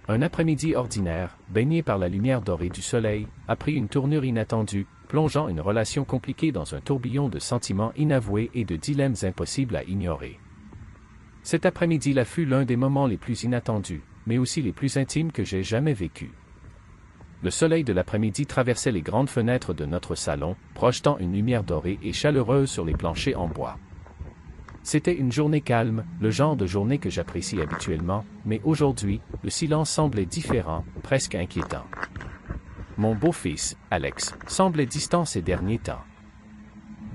Un après-midi ordinaire, baigné par la lumière dorée du soleil, a pris une tournure inattendue, plongeant une relation compliquée dans un tourbillon de sentiments inavoués et de dilemmes impossibles à ignorer. Cet après-midi-là fut l'un des moments les plus inattendus, mais aussi les plus intimes que j'ai jamais vécus. Le soleil de l'après-midi traversait les grandes fenêtres de notre salon, projetant une lumière dorée et chaleureuse sur les planchers en bois. C'était une journée calme, le genre de journée que j'apprécie habituellement, mais aujourd'hui, le silence semblait différent, presque inquiétant. Mon beau-fils, Alex, semblait distant ces derniers temps.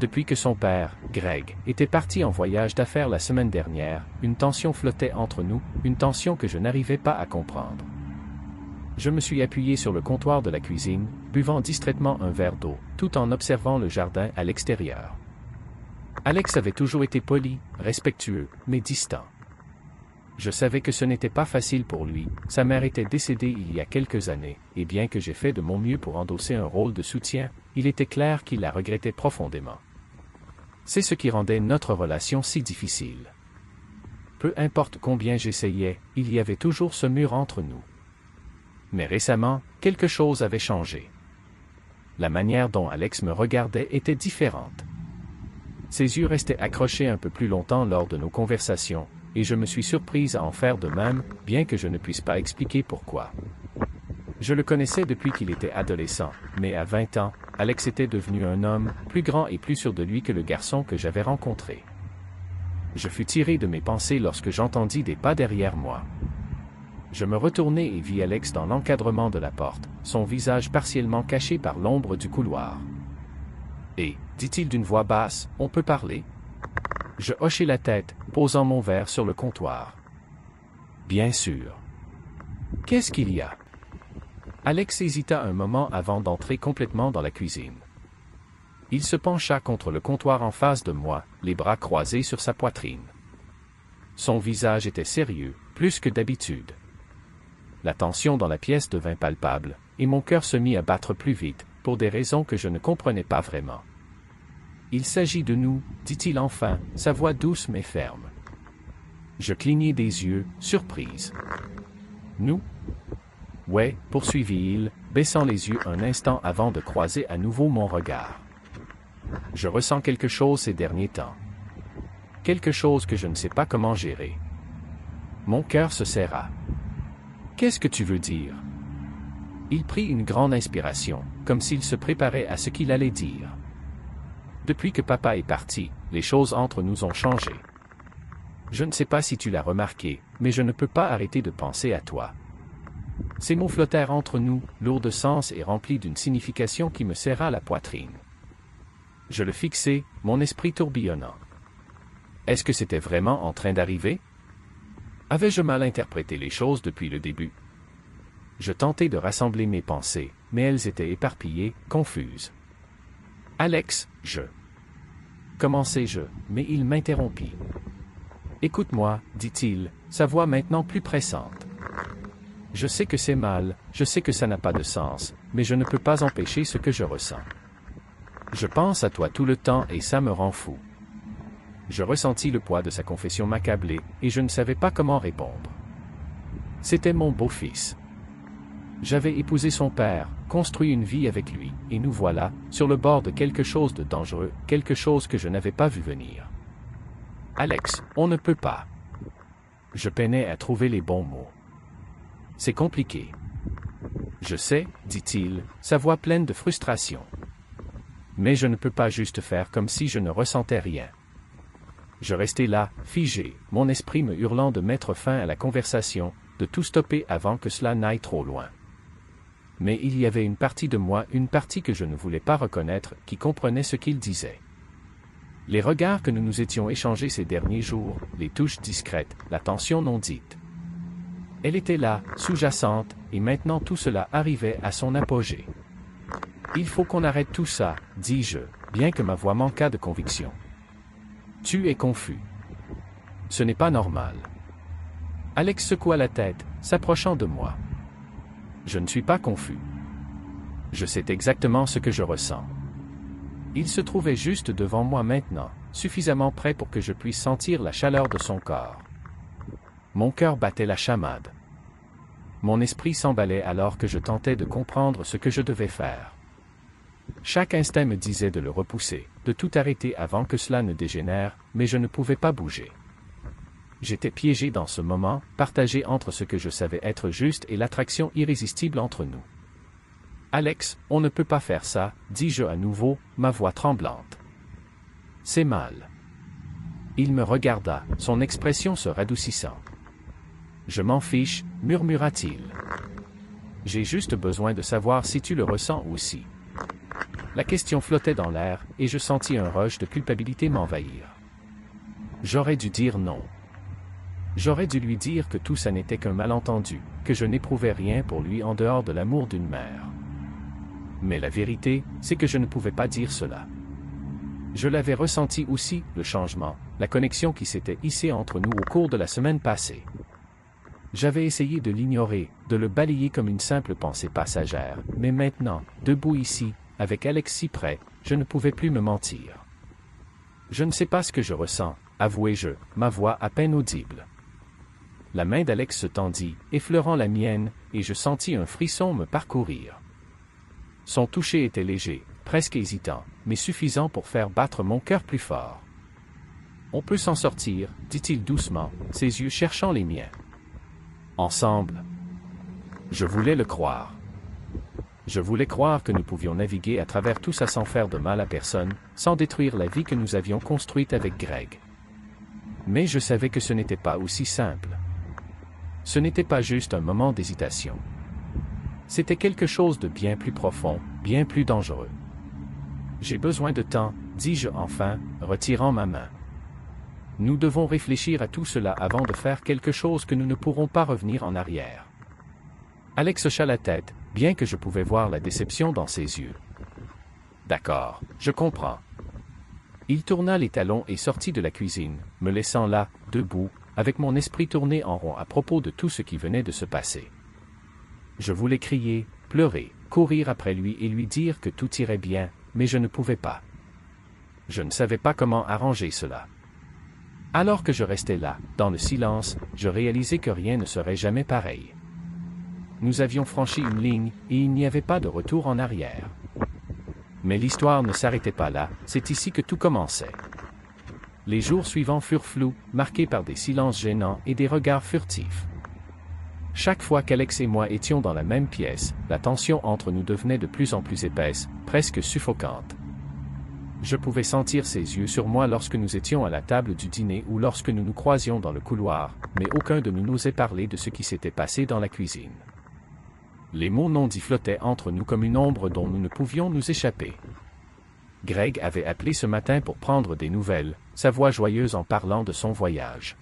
Depuis que son père, Greg, était parti en voyage d'affaires la semaine dernière, une tension flottait entre nous, une tension que je n'arrivais pas à comprendre. Je me suis appuyé sur le comptoir de la cuisine, buvant distraitement un verre d'eau, tout en observant le jardin à l'extérieur. Alex avait toujours été poli, respectueux, mais distant. Je savais que ce n'était pas facile pour lui, sa mère était décédée il y a quelques années, et bien que j'ai fait de mon mieux pour endosser un rôle de soutien, il était clair qu'il la regrettait profondément. C'est ce qui rendait notre relation si difficile. Peu importe combien j'essayais, il y avait toujours ce mur entre nous. Mais récemment, quelque chose avait changé. La manière dont Alex me regardait était différente. Ses yeux restaient accrochés un peu plus longtemps lors de nos conversations, et je me suis surprise à en faire de même, bien que je ne puisse pas expliquer pourquoi. Je le connaissais depuis qu'il était adolescent, mais à 20 ans, Alex était devenu un homme, plus grand et plus sûr de lui que le garçon que j'avais rencontré. Je fus tiré de mes pensées lorsque j'entendis des pas derrière moi. Je me retournai et vis Alex dans l'encadrement de la porte, son visage partiellement caché par l'ombre du couloir. « Et, dit-il d'une voix basse, on peut parler ?» Je hochai la tête, posant mon verre sur le comptoir. « Bien sûr. »« Qu'est-ce qu'il y a ?» Alex hésita un moment avant d'entrer complètement dans la cuisine. Il se pencha contre le comptoir en face de moi, les bras croisés sur sa poitrine. Son visage était sérieux, plus que d'habitude. La tension dans la pièce devint palpable, et mon cœur se mit à battre plus vite, pour des raisons que je ne comprenais pas vraiment. « Il s'agit de nous, dit-il enfin, sa voix douce mais ferme. Je clignai des yeux, surprise. « Nous ?» ?»« Ouais, poursuivit-il, baissant les yeux un instant avant de croiser à nouveau mon regard. « Je ressens quelque chose ces derniers temps. Quelque chose que je ne sais pas comment gérer. » Mon cœur se serra. « Qu'est-ce que tu veux dire ?» Il prit une grande inspiration, comme s'il se préparait à ce qu'il allait dire. « Depuis que papa est parti, les choses entre nous ont changé. Je ne sais pas si tu l'as remarqué, mais je ne peux pas arrêter de penser à toi. » Ces mots flottèrent entre nous, lourds de sens et remplis d'une signification qui me serra la poitrine. Je le fixai, mon esprit tourbillonnant. Est-ce que c'était vraiment en train d'arriver? Avais-je mal interprété les choses depuis le début? Je tentai de rassembler mes pensées, mais elles étaient éparpillées, confuses. « Alex, je... » commençai-je, mais il m'interrompit. « Écoute-moi, dit-il, sa voix maintenant plus pressante. Je sais que c'est mal, je sais que ça n'a pas de sens, mais je ne peux pas empêcher ce que je ressens. Je pense à toi tout le temps et ça me rend fou. » Je ressentis le poids de sa confession m'accabler, et je ne savais pas comment répondre. C'était mon beau-fils. J'avais épousé son père, construit une vie avec lui, et nous voilà, sur le bord de quelque chose de dangereux, quelque chose que je n'avais pas vu venir. « Alex, on ne peut pas. » Je peinais à trouver les bons mots. « C'est compliqué. »« Je sais, dit-il, sa voix pleine de frustration. Mais je ne peux pas juste faire comme si je ne ressentais rien. » Je restai là, figé, mon esprit me hurlant de mettre fin à la conversation, de tout stopper avant que cela n'aille trop loin. Mais il y avait une partie de moi, une partie que je ne voulais pas reconnaître, qui comprenait ce qu'il disait. Les regards que nous nous étions échangés ces derniers jours, les touches discrètes, la tension non dite. Elle était là, sous-jacente, et maintenant tout cela arrivait à son apogée. « Il faut qu'on arrête tout ça, dis-je, bien que ma voix manquât de conviction. Tu es confus. Ce n'est pas normal. » Alex secoua la tête, s'approchant de moi. « Je ne suis pas confus. Je sais exactement ce que je ressens. » Il se trouvait juste devant moi maintenant, suffisamment près pour que je puisse sentir la chaleur de son corps. Mon cœur battait la chamade. Mon esprit s'emballait alors que je tentais de comprendre ce que je devais faire. Chaque instinct me disait de le repousser, de tout arrêter avant que cela ne dégénère, mais je ne pouvais pas bouger. J'étais piégé dans ce moment, partagé entre ce que je savais être juste et l'attraction irrésistible entre nous. « Alex, on ne peut pas faire ça, dis-je à nouveau, ma voix tremblante. C'est mal. » Il me regarda, son expression se radoucissant. « Je m'en fiche, murmura-t-il. J'ai juste besoin de savoir si tu le ressens aussi. » La question flottait dans l'air, et je sentis un rush de culpabilité m'envahir. J'aurais dû dire non. J'aurais dû lui dire que tout ça n'était qu'un malentendu, que je n'éprouvais rien pour lui en dehors de l'amour d'une mère. Mais la vérité, c'est que je ne pouvais pas dire cela. Je l'avais ressenti aussi, le changement, la connexion qui s'était hissée entre nous au cours de la semaine passée. J'avais essayé de l'ignorer, de le balayer comme une simple pensée passagère, mais maintenant, debout ici, avec Alex si près, je ne pouvais plus me mentir. Je ne sais pas ce que je ressens, avouai-je, ma voix à peine audible. La main d'Alex se tendit, effleurant la mienne, et je sentis un frisson me parcourir. Son toucher était léger, presque hésitant, mais suffisant pour faire battre mon cœur plus fort. « On peut s'en sortir, » dit-il doucement, ses yeux cherchant les miens. « Ensemble. » Je voulais le croire. Je voulais croire que nous pouvions naviguer à travers tout ça sans faire de mal à personne, sans détruire la vie que nous avions construite avec Greg. Mais je savais que ce n'était pas aussi simple. Ce n'était pas juste un moment d'hésitation. C'était quelque chose de bien plus profond, bien plus dangereux. « J'ai besoin de temps, » dis-je enfin, retirant ma main. « Nous devons réfléchir à tout cela avant de faire quelque chose que nous ne pourrons pas revenir en arrière. » Alex hocha la tête, bien que je pouvais voir la déception dans ses yeux. « D'accord, je comprends. » Il tourna les talons et sortit de la cuisine, me laissant là, debout, avec mon esprit tourné en rond à propos de tout ce qui venait de se passer. Je voulais crier, pleurer, courir après lui et lui dire que tout irait bien, mais je ne pouvais pas. Je ne savais pas comment arranger cela. Alors que je restais là, dans le silence, je réalisais que rien ne serait jamais pareil. Nous avions franchi une ligne, et il n'y avait pas de retour en arrière. Mais l'histoire ne s'arrêtait pas là, c'est ici que tout commençait. Les jours suivants furent flous, marqués par des silences gênants et des regards furtifs. Chaque fois qu'Alex et moi étions dans la même pièce, la tension entre nous devenait de plus en plus épaisse, presque suffocante. Je pouvais sentir ses yeux sur moi lorsque nous étions à la table du dîner ou lorsque nous nous croisions dans le couloir, mais aucun de nous n'osait parler de ce qui s'était passé dans la cuisine. Les mots non dits flottaient entre nous comme une ombre dont nous ne pouvions nous échapper. Greg avait appelé ce matin pour prendre des nouvelles, sa voix joyeuse en parlant de son voyage.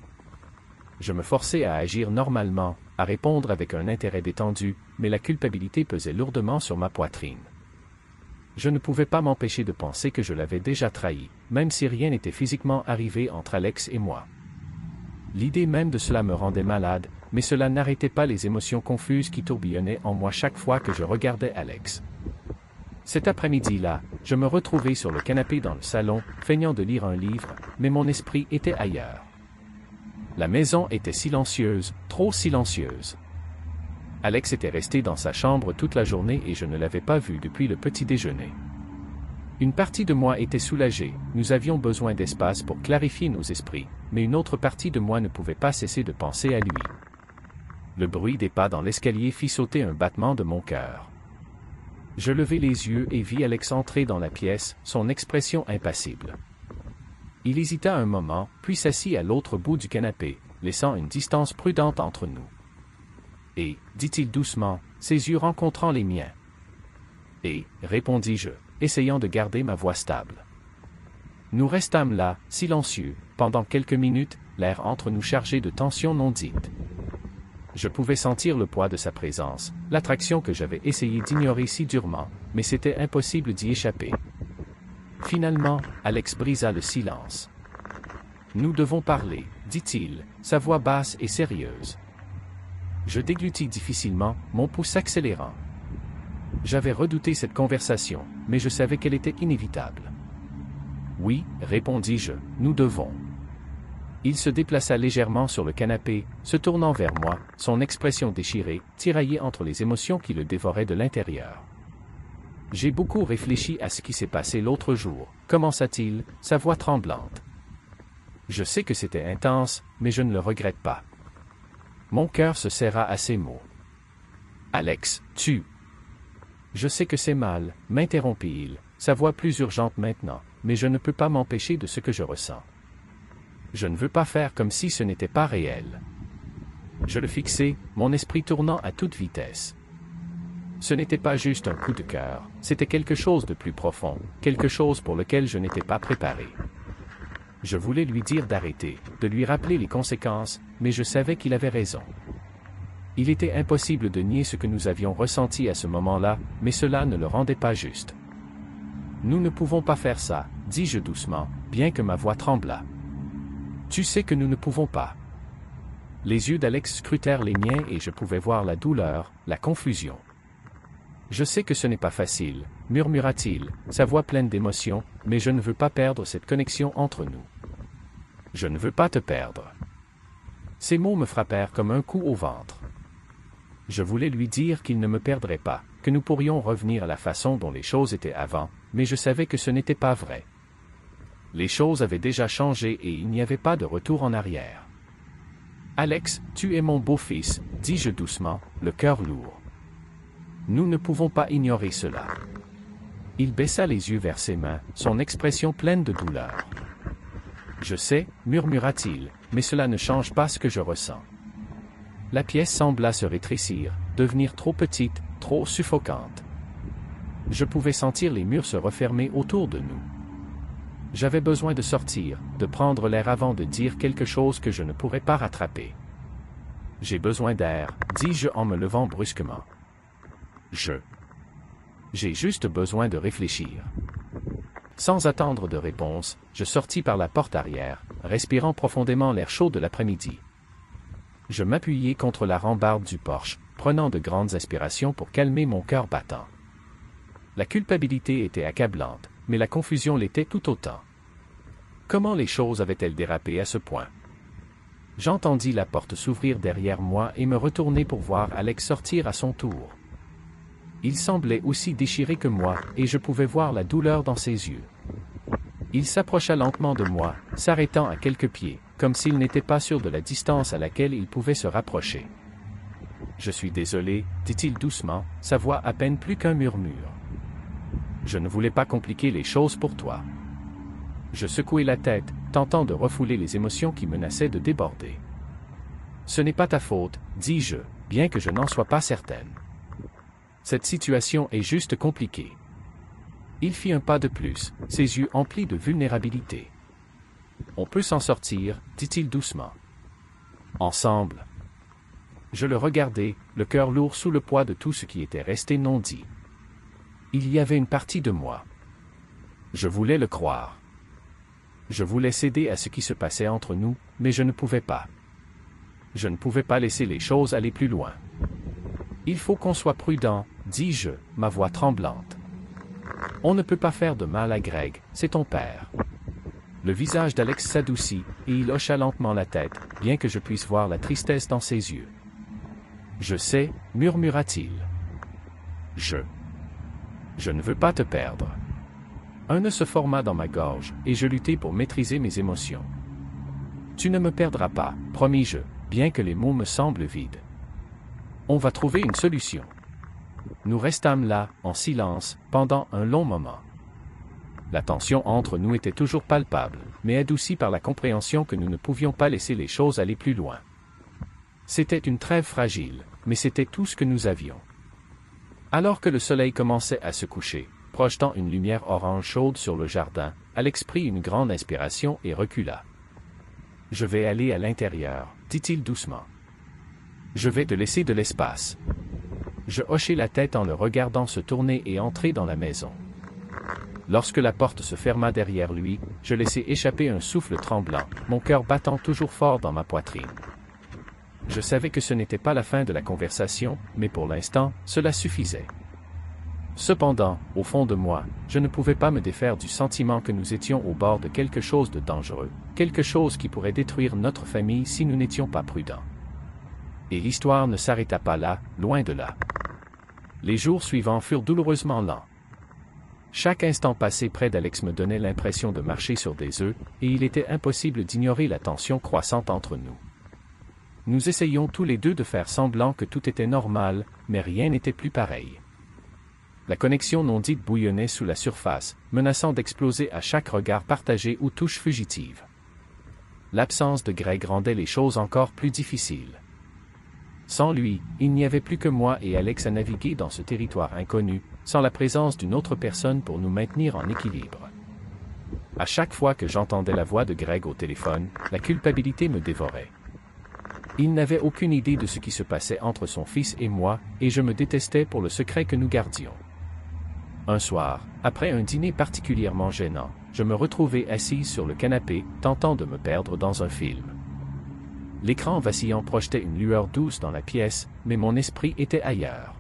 Je me forçais à agir normalement, à répondre avec un intérêt détendu, mais la culpabilité pesait lourdement sur ma poitrine. Je ne pouvais pas m'empêcher de penser que je l'avais déjà trahi, même si rien n'était physiquement arrivé entre Alex et moi. L'idée même de cela me rendait malade, mais cela n'arrêtait pas les émotions confuses qui tourbillonnaient en moi chaque fois que je regardais Alex. Cet après-midi-là, je me retrouvais sur le canapé dans le salon, feignant de lire un livre, mais mon esprit était ailleurs. La maison était silencieuse, trop silencieuse. Alex était resté dans sa chambre toute la journée et je ne l'avais pas vu depuis le petit déjeuner. Une partie de moi était soulagée, nous avions besoin d'espace pour clarifier nos esprits, mais une autre partie de moi ne pouvait pas cesser de penser à lui. Le bruit des pas dans l'escalier fit sauter un battement de mon cœur. Je levai les yeux et vis Alex entrer dans la pièce, son expression impassible. Il hésita un moment, puis s'assit à l'autre bout du canapé, laissant une distance prudente entre nous. Et, dit-il doucement, ses yeux rencontrant les miens. Et, répondis-je, essayant de garder ma voix stable. Nous restâmes là, silencieux, pendant quelques minutes, l'air entre nous chargé de tensions non dites. Je pouvais sentir le poids de sa présence, l'attraction que j'avais essayé d'ignorer si durement, mais c'était impossible d'y échapper. Finalement, Alex brisa le silence. « Nous devons parler, » dit-il, sa voix basse et sérieuse. Je déglutis difficilement, mon pouls s'accélérant. J'avais redouté cette conversation, mais je savais qu'elle était inévitable. « Oui, » répondis-je, « nous devons. » Il se déplaça légèrement sur le canapé, se tournant vers moi, son expression déchirée, tiraillée entre les émotions qui le dévoraient de l'intérieur. « J'ai beaucoup réfléchi à ce qui s'est passé l'autre jour, commença-t-il, sa voix tremblante. Je sais que c'était intense, mais je ne le regrette pas. » Mon cœur se serra à ces mots. « Alex, tu... » « Je sais que c'est mal, » m'interrompit-il, sa voix plus urgente maintenant, mais je ne peux pas m'empêcher de ce que je ressens. Je ne veux pas faire comme si ce n'était pas réel. Je le fixai, mon esprit tournant à toute vitesse. Ce n'était pas juste un coup de cœur, c'était quelque chose de plus profond, quelque chose pour lequel je n'étais pas préparé. Je voulais lui dire d'arrêter, de lui rappeler les conséquences, mais je savais qu'il avait raison. Il était impossible de nier ce que nous avions ressenti à ce moment-là, mais cela ne le rendait pas juste. « Nous ne pouvons pas faire ça, » dis-je doucement, bien que ma voix tremblât. « Tu sais que nous ne pouvons pas. » Les yeux d'Alex scrutèrent les miens et je pouvais voir la douleur, la confusion. « Je sais que ce n'est pas facile, » murmura-t-il, sa voix pleine d'émotion, « mais je ne veux pas perdre cette connexion entre nous. Je ne veux pas te perdre. » Ces mots me frappèrent comme un coup au ventre. Je voulais lui dire qu'il ne me perdrait pas, que nous pourrions revenir à la façon dont les choses étaient avant, mais je savais que ce n'était pas vrai. Les choses avaient déjà changé et il n'y avait pas de retour en arrière. « Alex, tu es mon beau-fils, » dis-je doucement, le cœur lourd. Nous ne pouvons pas ignorer cela. Il baissa les yeux vers ses mains, son expression pleine de douleur. « Je sais, » murmura-t-il, « mais cela ne change pas ce que je ressens. » La pièce sembla se rétrécir, devenir trop petite, trop suffocante. Je pouvais sentir les murs se refermer autour de nous. J'avais besoin de sortir, de prendre l'air avant de dire quelque chose que je ne pourrais pas rattraper. « J'ai besoin d'air, » dis-je en me levant brusquement. J'ai juste besoin de réfléchir. Sans attendre de réponse, je sortis par la porte arrière, respirant profondément l'air chaud de l'après-midi. Je m'appuyai contre la rambarde du porche, prenant de grandes aspirations pour calmer mon cœur battant. La culpabilité était accablante, mais la confusion l'était tout autant. Comment les choses avaient-elles dérapé à ce point? J'entendis la porte s'ouvrir derrière moi et me retourner pour voir Alex sortir à son tour. Il semblait aussi déchiré que moi, et je pouvais voir la douleur dans ses yeux. Il s'approcha lentement de moi, s'arrêtant à quelques pieds, comme s'il n'était pas sûr de la distance à laquelle il pouvait se rapprocher. « Je suis désolé, » dit-il doucement, sa voix à peine plus qu'un murmure. « Je ne voulais pas compliquer les choses pour toi. » Je secouai la tête, tentant de refouler les émotions qui menaçaient de déborder. « Ce n'est pas ta faute, » dis-je, bien que je n'en sois pas certaine. Cette situation est juste compliquée. Il fit un pas de plus, ses yeux emplis de vulnérabilité. « On peut s'en sortir, » dit-il doucement. « Ensemble. » Je le regardai, le cœur lourd sous le poids de tout ce qui était resté non dit. Il y avait une partie de moi. Je voulais le croire. Je voulais céder à ce qui se passait entre nous, mais je ne pouvais pas. Je ne pouvais pas laisser les choses aller plus loin. « Il faut qu'on soit prudent, » dis-je, ma voix tremblante. « On ne peut pas faire de mal à Greg, c'est ton père. » Le visage d'Alex s'adoucit, et il hocha lentement la tête, bien que je puisse voir la tristesse dans ses yeux. « Je sais, » murmura-t-il. « Je ne veux pas te perdre. » Un nœud se forma dans ma gorge, et je luttai pour maîtriser mes émotions. « Tu ne me perdras pas, » promis-je, bien que les mots me semblent vides. On va trouver une solution. Nous restâmes là, en silence, pendant un long moment. La tension entre nous était toujours palpable, mais adoucie par la compréhension que nous ne pouvions pas laisser les choses aller plus loin. C'était une trêve fragile, mais c'était tout ce que nous avions. Alors que le soleil commençait à se coucher, projetant une lumière orange chaude sur le jardin, Alex prit une grande inspiration et recula. « Je vais aller à l'intérieur, » dit-il doucement. « Je vais te laisser de l'espace. » Je hochai la tête en le regardant se tourner et entrer dans la maison. Lorsque la porte se ferma derrière lui, je laissai échapper un souffle tremblant, mon cœur battant toujours fort dans ma poitrine. Je savais que ce n'était pas la fin de la conversation, mais pour l'instant, cela suffisait. Cependant, au fond de moi, je ne pouvais pas me défaire du sentiment que nous étions au bord de quelque chose de dangereux, quelque chose qui pourrait détruire notre famille si nous n'étions pas prudents. Et l'histoire ne s'arrêta pas là, loin de là. Les jours suivants furent douloureusement lents. Chaque instant passé près d'Alex me donnait l'impression de marcher sur des œufs, et il était impossible d'ignorer la tension croissante entre nous. Nous essayions tous les deux de faire semblant que tout était normal, mais rien n'était plus pareil. La connexion non dite bouillonnait sous la surface, menaçant d'exploser à chaque regard partagé ou touche fugitive. L'absence de Greg rendait les choses encore plus difficiles. Sans lui, il n'y avait plus que moi et Alex à naviguer dans ce territoire inconnu, sans la présence d'une autre personne pour nous maintenir en équilibre. À chaque fois que j'entendais la voix de Greg au téléphone, la culpabilité me dévorait. Il n'avait aucune idée de ce qui se passait entre son fils et moi, et je me détestais pour le secret que nous gardions. Un soir, après un dîner particulièrement gênant, je me retrouvai assise sur le canapé, tentant de me perdre dans un film. L'écran vacillant projetait une lueur douce dans la pièce, mais mon esprit était ailleurs.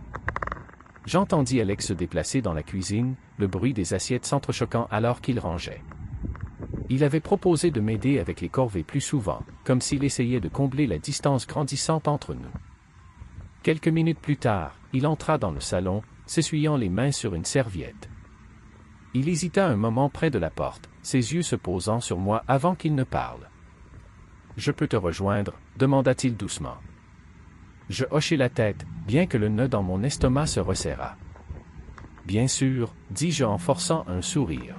J'entendis Alex se déplacer dans la cuisine, le bruit des assiettes s'entrechoquant alors qu'il rangeait. Il avait proposé de m'aider avec les corvées plus souvent, comme s'il essayait de combler la distance grandissante entre nous. Quelques minutes plus tard, il entra dans le salon, s'essuyant les mains sur une serviette. Il hésita un moment près de la porte, ses yeux se posant sur moi avant qu'il ne parle. « Je peux te rejoindre ?» demanda-t-il doucement. Je hochai la tête, bien que le nœud dans mon estomac se resserrât. « Bien sûr, » dis-je en forçant un sourire.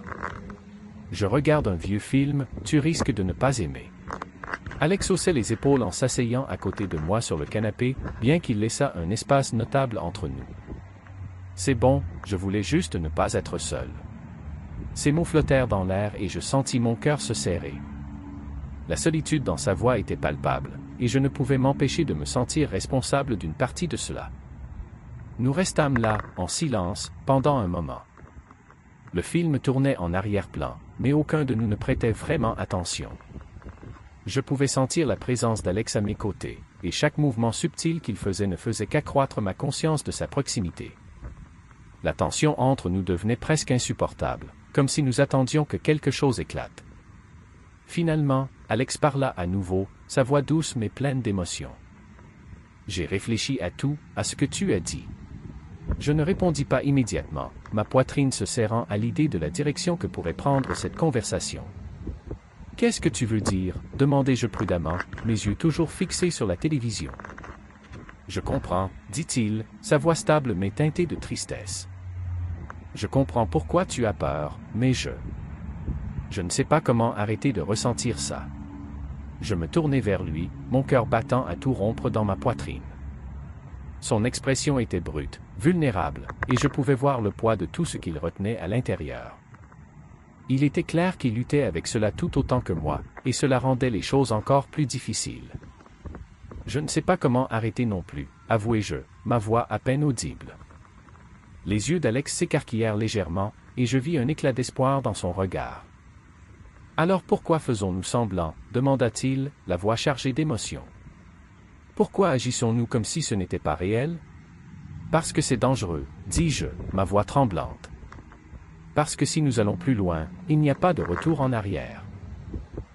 « Je regarde un vieux film, tu risques de ne pas aimer. » Alex haussait les épaules en s'asseyant à côté de moi sur le canapé, bien qu'il laissât un espace notable entre nous. « C'est bon, je voulais juste ne pas être seul. » Ces mots flottèrent dans l'air et je sentis mon cœur se serrer. La solitude dans sa voix était palpable, et je ne pouvais m'empêcher de me sentir responsable d'une partie de cela. Nous restâmes là, en silence, pendant un moment. Le film tournait en arrière-plan, mais aucun de nous ne prêtait vraiment attention. Je pouvais sentir la présence d'Alex à mes côtés, et chaque mouvement subtil qu'il faisait ne faisait qu'accroître ma conscience de sa proximité. La tension entre nous devenait presque insupportable, comme si nous attendions que quelque chose éclate. Finalement, Alex parla à nouveau, sa voix douce mais pleine d'émotion. « J'ai réfléchi à tout, à ce que tu as dit. » Je ne répondis pas immédiatement, ma poitrine se serrant à l'idée de la direction que pourrait prendre cette conversation. « Qu'est-ce que tu veux dire ?» demandai-je prudemment, mes yeux toujours fixés sur la télévision. « Je comprends, » dit-il, sa voix stable mais teintée de tristesse. « Je comprends pourquoi tu as peur, mais je ne sais pas comment arrêter de ressentir ça. » Je me tournai vers lui, mon cœur battant à tout rompre dans ma poitrine. Son expression était brute, vulnérable, et je pouvais voir le poids de tout ce qu'il retenait à l'intérieur. Il était clair qu'il luttait avec cela tout autant que moi, et cela rendait les choses encore plus difficiles. Je ne sais pas comment arrêter non plus, avouai-je, ma voix à peine audible. Les yeux d'Alex s'écarquillèrent légèrement, et je vis un éclat d'espoir dans son regard. « Alors pourquoi faisons-nous semblant ?» demanda-t-il, la voix chargée d'émotion. « Pourquoi agissons-nous comme si ce n'était pas réel ?»« Parce que c'est dangereux, » dis-je, ma voix tremblante. « Parce que si nous allons plus loin, il n'y a pas de retour en arrière. »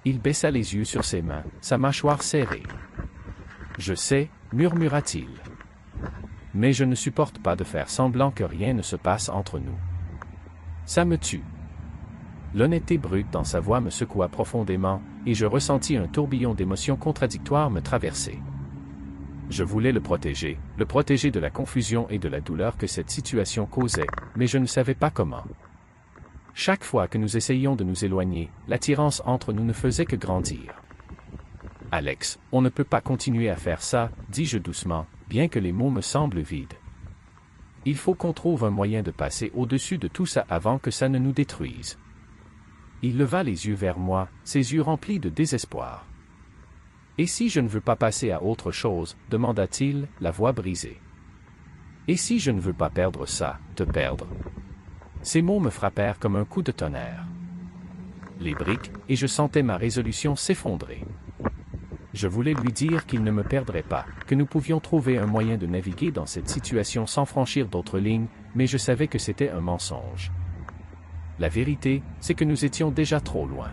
Il baissa les yeux sur ses mains, sa mâchoire serrée. « Je sais, » murmura-t-il. « Mais je ne supporte pas de faire semblant que rien ne se passe entre nous. Ça me tue. » L'honnêteté brute dans sa voix me secoua profondément, et je ressentis un tourbillon d'émotions contradictoires me traverser. Je voulais le protéger de la confusion et de la douleur que cette situation causait, mais je ne savais pas comment. Chaque fois que nous essayions de nous éloigner, l'attirance entre nous ne faisait que grandir. « Alex, on ne peut pas continuer à faire ça, » dis-je doucement, bien que les mots me semblent vides. « Il faut qu'on trouve un moyen de passer au-dessus de tout ça avant que ça ne nous détruise. » Il leva les yeux vers moi, ses yeux remplis de désespoir. « Et si je ne veux pas passer à autre chose ?» demanda-t-il, la voix brisée. « Et si je ne veux pas perdre ça, te perdre ?» Ces mots me frappèrent comme un coup de tonnerre. Les briques, et je sentais ma résolution s'effondrer. Je voulais lui dire qu'il ne me perdrait pas, que nous pouvions trouver un moyen de naviguer dans cette situation sans franchir d'autres lignes, mais je savais que c'était un mensonge. La vérité, c'est que nous étions déjà trop loin.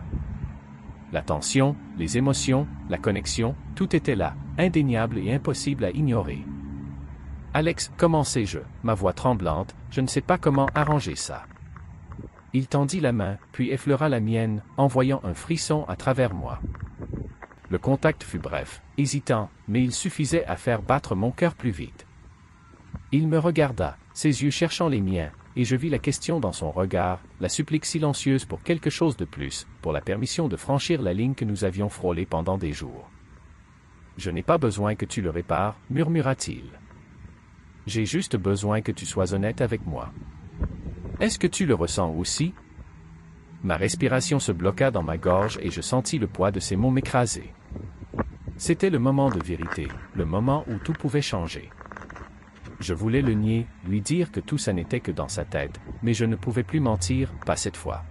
La tension, les émotions, la connexion, tout était là, indéniable et impossible à ignorer. Alex, commençai-je, ma voix tremblante, je ne sais pas comment arranger ça. Il tendit la main, puis effleura la mienne, envoyant un frisson à travers moi. Le contact fut bref, hésitant, mais il suffisait à faire battre mon cœur plus vite. Il me regarda, ses yeux cherchant les miens, et je vis la question dans son regard, la supplique silencieuse pour quelque chose de plus, pour la permission de franchir la ligne que nous avions frôlée pendant des jours. « Je n'ai pas besoin que tu le répares, » murmura-t-il. « J'ai juste besoin que tu sois honnête avec moi. Est-ce que tu le ressens aussi? » Ma respiration se bloqua dans ma gorge et je sentis le poids de ses mots m'écraser. C'était le moment de vérité, le moment où tout pouvait changer. Je voulais le nier, lui dire que tout ça n'était que dans sa tête, mais je ne pouvais plus mentir, pas cette fois.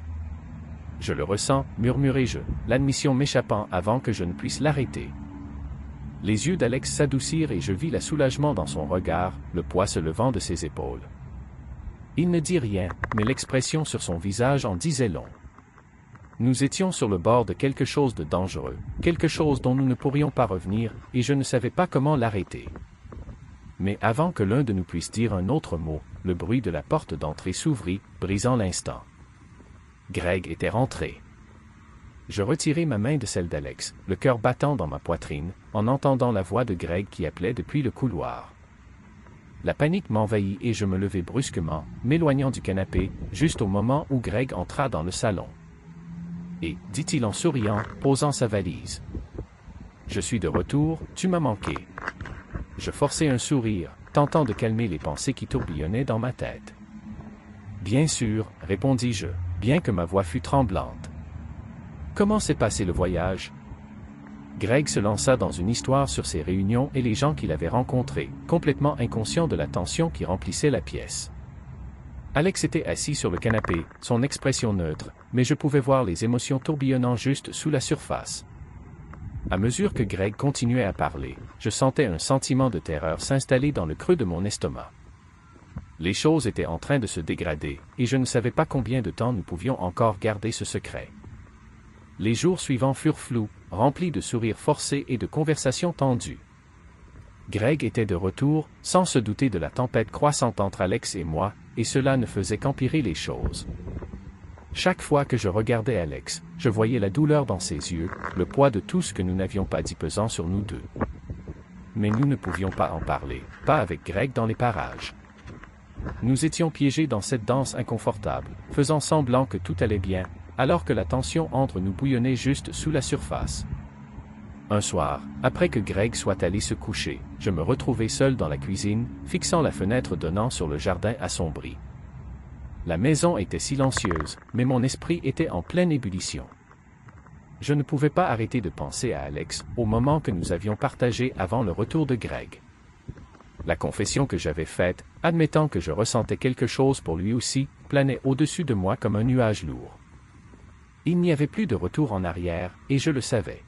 « Je le ressens, » murmurai-je, l'admission m'échappant avant que je ne puisse l'arrêter. Les yeux d'Alex s'adoucirent et je vis le soulagement dans son regard, le poids se levant de ses épaules. Il ne dit rien, mais l'expression sur son visage en disait long. Nous étions sur le bord de quelque chose de dangereux, quelque chose dont nous ne pourrions pas revenir, et je ne savais pas comment l'arrêter. Mais avant que l'un de nous puisse dire un autre mot, le bruit de la porte d'entrée s'ouvrit, brisant l'instant. Greg était rentré. Je retirai ma main de celle d'Alex, le cœur battant dans ma poitrine, en entendant la voix de Greg qui appelait depuis le couloir. La panique m'envahit et je me levai brusquement, m'éloignant du canapé, juste au moment où Greg entra dans le salon. Et, dit-il en souriant, posant sa valise. « Je suis de retour, tu m'as manqué. » Je forçai un sourire, tentant de calmer les pensées qui tourbillonnaient dans ma tête. « Bien sûr, » répondis-je, bien que ma voix fût tremblante. « Comment s'est passé le voyage? » Greg se lança dans une histoire sur ses réunions et les gens qu'il avait rencontrés, complètement inconscient de la tension qui remplissait la pièce. Alex était assis sur le canapé, son expression neutre, mais je pouvais voir les émotions tourbillonnant juste sous la surface. À mesure que Greg continuait à parler, je sentais un sentiment de terreur s'installer dans le creux de mon estomac. Les choses étaient en train de se dégrader, et je ne savais pas combien de temps nous pouvions encore garder ce secret. Les jours suivants furent flous, remplis de sourires forcés et de conversations tendues. Greg était de retour, sans se douter de la tempête croissante entre Alex et moi, et cela ne faisait qu'empirer les choses. Chaque fois que je regardais Alex, je voyais la douleur dans ses yeux, le poids de tout ce que nous n'avions pas dit pesant sur nous deux. Mais nous ne pouvions pas en parler, pas avec Greg dans les parages. Nous étions piégés dans cette danse inconfortable, faisant semblant que tout allait bien, alors que la tension entre nous bouillonnait juste sous la surface. Un soir, après que Greg soit allé se coucher, je me retrouvai seul dans la cuisine, fixant la fenêtre donnant sur le jardin assombri. La maison était silencieuse, mais mon esprit était en pleine ébullition. Je ne pouvais pas arrêter de penser à Alex, au moment que nous avions partagé avant le retour de Greg. La confession que j'avais faite, admettant que je ressentais quelque chose pour lui aussi, planait au-dessus de moi comme un nuage lourd. Il n'y avait plus de retour en arrière, et je le savais.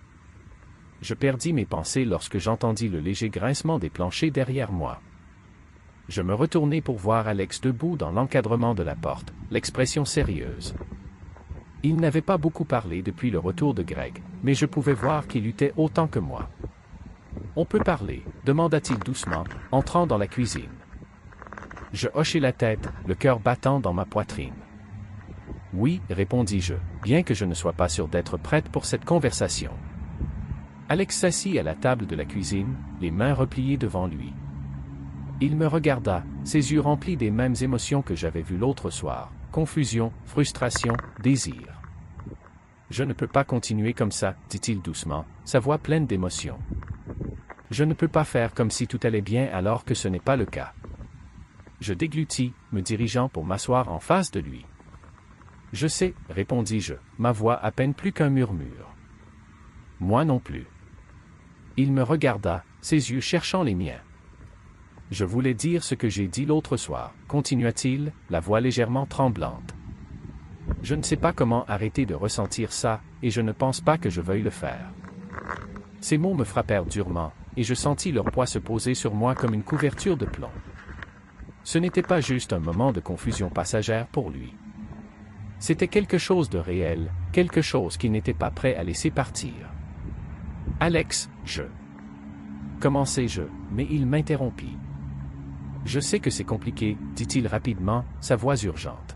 Je perdis mes pensées lorsque j'entendis le léger grincement des planchers derrière moi. Je me retournai pour voir Alex debout dans l'encadrement de la porte, l'expression sérieuse. Il n'avait pas beaucoup parlé depuis le retour de Greg, mais je pouvais voir qu'il luttait autant que moi. « On peut parler ?» demanda-t-il doucement, entrant dans la cuisine. Je hochai la tête, le cœur battant dans ma poitrine. « Oui, » répondis-je, bien que je ne sois pas sûr d'être prête pour cette conversation. Alex s'assit à la table de la cuisine, les mains repliées devant lui. Il me regarda, ses yeux remplis des mêmes émotions que j'avais vues l'autre soir, confusion, frustration, désir. « Je ne peux pas continuer comme ça, » dit-il doucement, sa voix pleine d'émotion. « Je ne peux pas faire comme si tout allait bien alors que ce n'est pas le cas. » Je déglutis, me dirigeant pour m'asseoir en face de lui. « Je sais, » répondis-je, ma voix à peine plus qu'un murmure. « Moi non plus. » Il me regarda, ses yeux cherchant les miens. « Je voulais dire ce que j'ai dit l'autre soir, » continua-t-il, la voix légèrement tremblante. « Je ne sais pas comment arrêter de ressentir ça, et je ne pense pas que je veuille le faire. » Ces mots me frappèrent durement, et je sentis leur poids se poser sur moi comme une couverture de plomb. Ce n'était pas juste un moment de confusion passagère pour lui. C'était quelque chose de réel, quelque chose qu'il n'était pas prêt à laisser partir. « Alex, commençai-je, mais il m'interrompit. « Je sais que c'est compliqué, dit-il rapidement, sa voix urgente.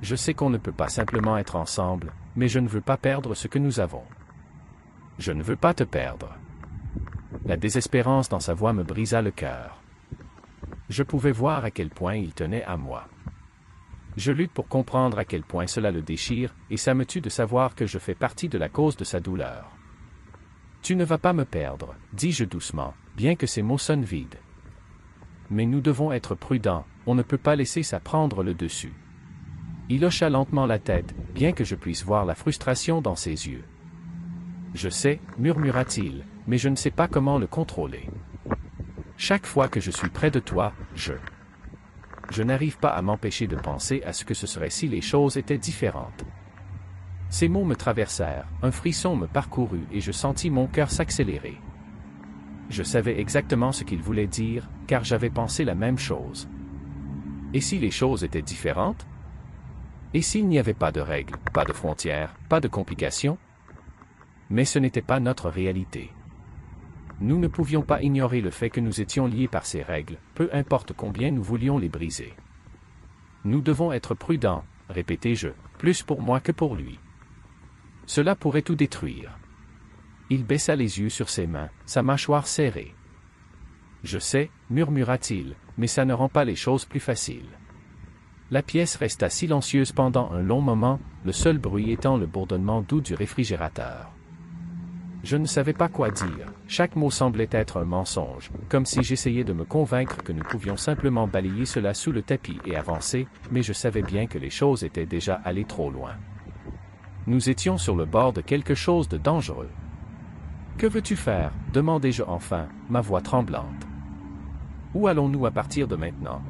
Je sais qu'on ne peut pas simplement être ensemble, mais je ne veux pas perdre ce que nous avons. Je ne veux pas te perdre. » La désespérance dans sa voix me brisa le cœur. Je pouvais voir à quel point il tenait à moi. Je lutte pour comprendre à quel point cela le déchire, et ça me tue de savoir que je fais partie de la cause de sa douleur. « Tu ne vas pas me perdre, dis-je doucement, bien que ces mots sonnent vides. Mais nous devons être prudents, on ne peut pas laisser ça prendre le dessus. » Il hocha lentement la tête, bien que je puisse voir la frustration dans ses yeux. « Je sais, murmura-t-il, mais je ne sais pas comment le contrôler. Chaque fois que je suis près de toi, je n'arrive pas à m'empêcher de penser à ce que ce serait si les choses étaient différentes. » Ces mots me traversèrent, un frisson me parcourut et je sentis mon cœur s'accélérer. Je savais exactement ce qu'il voulait dire, car j'avais pensé la même chose. Et si les choses étaient différentes? Et s'il n'y avait pas de règles, pas de frontières, pas de complications? Mais ce n'était pas notre réalité. Nous ne pouvions pas ignorer le fait que nous étions liés par ces règles, peu importe combien nous voulions les briser. Nous devons être prudents, répétai-je, plus pour moi que pour lui. Cela pourrait tout détruire. Il baissa les yeux sur ses mains, sa mâchoire serrée. Je sais, murmura-t-il, mais ça ne rend pas les choses plus faciles. La pièce resta silencieuse pendant un long moment, le seul bruit étant le bourdonnement doux du réfrigérateur. Je ne savais pas quoi dire, chaque mot semblait être un mensonge, comme si j'essayais de me convaincre que nous pouvions simplement balayer cela sous le tapis et avancer, mais je savais bien que les choses étaient déjà allées trop loin. Nous étions sur le bord de quelque chose de dangereux. « Que veux-tu faire » demandai-je enfin, ma voix tremblante. « Où allons-nous à partir de maintenant »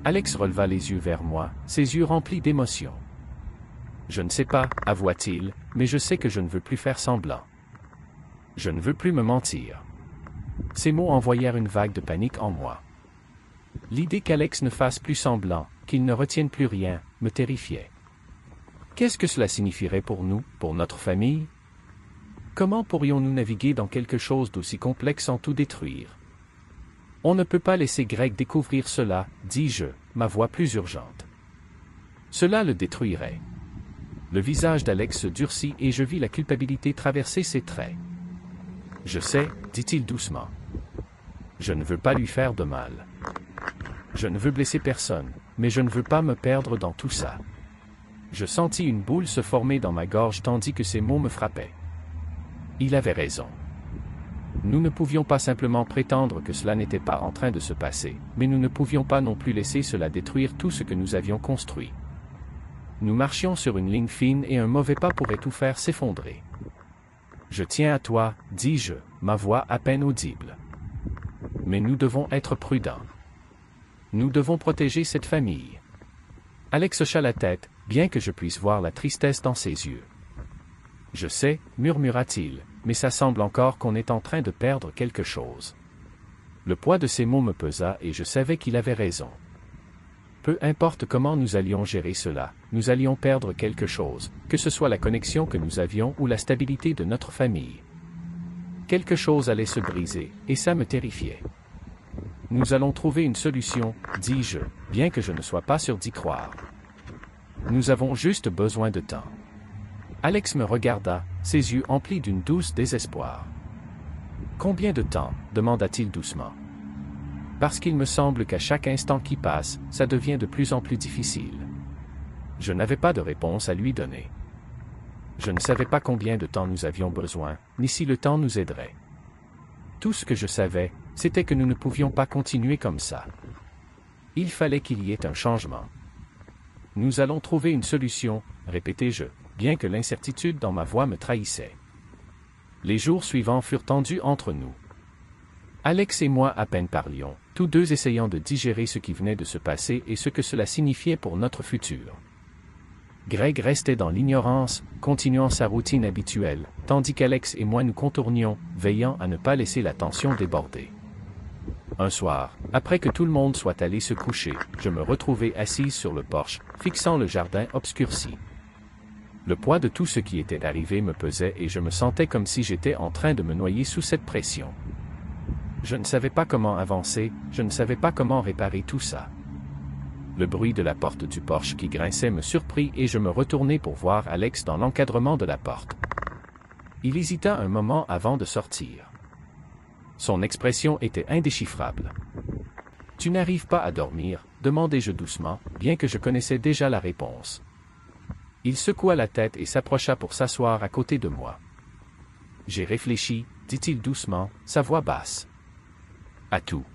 Alex releva les yeux vers moi, ses yeux remplis d'émotion. « Je ne sais pas, avoua-t-il, mais je sais que je ne veux plus faire semblant. Je ne veux plus me mentir. » Ces mots envoyèrent une vague de panique en moi. L'idée qu'Alex ne fasse plus semblant, qu'il ne retienne plus rien, me terrifiait. Qu'est-ce que cela signifierait pour nous, pour notre famille? Comment pourrions-nous naviguer dans quelque chose d'aussi complexe sans tout détruire? On ne peut pas laisser Greg découvrir cela, dis-je, ma voix plus urgente. Cela le détruirait. Le visage d'Alex se durcit et je vis la culpabilité traverser ses traits. Je sais, dit-il doucement. Je ne veux pas lui faire de mal. Je ne veux blesser personne, mais je ne veux pas me perdre dans tout ça. Je sentis une boule se former dans ma gorge tandis que ces mots me frappaient. Il avait raison. Nous ne pouvions pas simplement prétendre que cela n'était pas en train de se passer, mais nous ne pouvions pas non plus laisser cela détruire tout ce que nous avions construit. Nous marchions sur une ligne fine et un mauvais pas pourrait tout faire s'effondrer. Je tiens à toi, dis-je, ma voix à peine audible. Mais nous devons être prudents. Nous devons protéger cette famille. Alex hocha la tête, bien que je puisse voir la tristesse dans ses yeux. Je sais, murmura-t-il, mais ça semble encore qu'on est en train de perdre quelque chose. Le poids de ces mots me pesa et je savais qu'il avait raison. Peu importe comment nous allions gérer cela, nous allions perdre quelque chose, que ce soit la connexion que nous avions ou la stabilité de notre famille. Quelque chose allait se briser, et ça me terrifiait. Nous allons trouver une solution, dis-je, bien que je ne sois pas sûr d'y croire. Nous avons juste besoin de temps. Alex me regarda, ses yeux emplis d'une douce désespoir. « Combien de temps » demanda-t-il doucement. « Parce qu'il me semble qu'à chaque instant qui passe, ça devient de plus en plus difficile. » Je n'avais pas de réponse à lui donner. Je ne savais pas combien de temps nous avions besoin, ni si le temps nous aiderait. Tout ce que je savais, c'était que nous ne pouvions pas continuer comme ça. Il fallait qu'il y ait un changement. « Nous allons trouver une solution » répétai-je, bien que l'incertitude dans ma voix me trahissait. Les jours suivants furent tendus entre nous. Alex et moi à peine parlions, tous deux essayant de digérer ce qui venait de se passer et ce que cela signifiait pour notre futur. Greg restait dans l'ignorance, continuant sa routine habituelle, tandis qu'Alex et moi nous contournions, veillant à ne pas laisser la tension déborder. Un soir, après que tout le monde soit allé se coucher, je me retrouvai assise sur le porche, fixant le jardin obscurci. Le poids de tout ce qui était arrivé me pesait et je me sentais comme si j'étais en train de me noyer sous cette pression. Je ne savais pas comment avancer, je ne savais pas comment réparer tout ça. Le bruit de la porte du porche qui grinçait me surprit et je me retournai pour voir Alex dans l'encadrement de la porte. Il hésita un moment avant de sortir. Son expression était indéchiffrable. « Tu n'arrives pas à dormir ?» demandai-je doucement, bien que je connaissais déjà la réponse. Il secoua la tête et s'approcha pour s'asseoir à côté de moi. « J'ai réfléchi, » dit-il doucement, sa voix basse. « À tout. »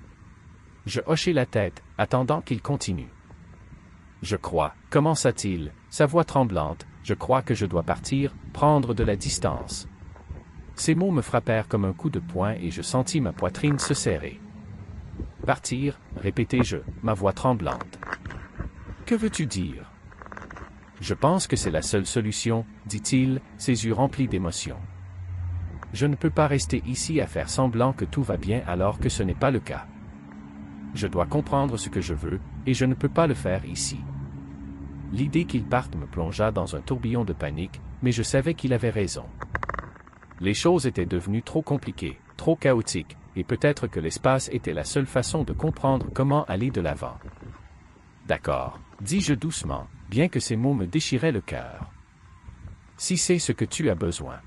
Je hochai la tête, attendant qu'il continue. « Je crois, » commença-t-il, sa voix tremblante, « je crois que je dois partir, prendre de la distance. » Ces mots me frappèrent comme un coup de poing et je sentis ma poitrine se serrer. « Partir » répétai-je, ma voix tremblante. « Que veux-tu dire ?»« Je pense que c'est la seule solution, » dit-il, ses yeux remplis d'émotion. « Je ne peux pas rester ici à faire semblant que tout va bien alors que ce n'est pas le cas. Je dois comprendre ce que je veux, et je ne peux pas le faire ici. » L'idée qu'il parte me plongea dans un tourbillon de panique, mais je savais qu'il avait raison. Les choses étaient devenues trop compliquées, trop chaotiques, et peut-être que l'espace était la seule façon de comprendre comment aller de l'avant. « D'accord, » dis-je doucement, bien que ces mots me déchiraient le cœur. « Si c'est ce que tu as besoin. »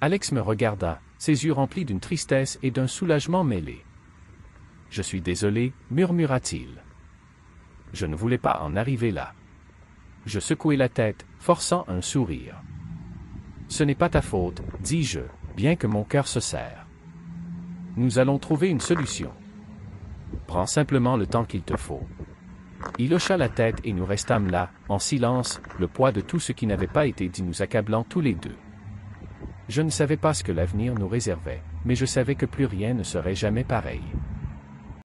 Alex me regarda, ses yeux remplis d'une tristesse et d'un soulagement mêlé. « Je suis désolé, » murmura-t-il. Je ne voulais pas en arriver là. Je secouai la tête, forçant un sourire. « Ce n'est pas ta faute, » dis-je, bien que mon cœur se serre. « Nous allons trouver une solution. Prends simplement le temps qu'il te faut. » Il hocha la tête et nous restâmes là, en silence, le poids de tout ce qui n'avait pas été dit nous accablant tous les deux. Je ne savais pas ce que l'avenir nous réservait, mais je savais que plus rien ne serait jamais pareil.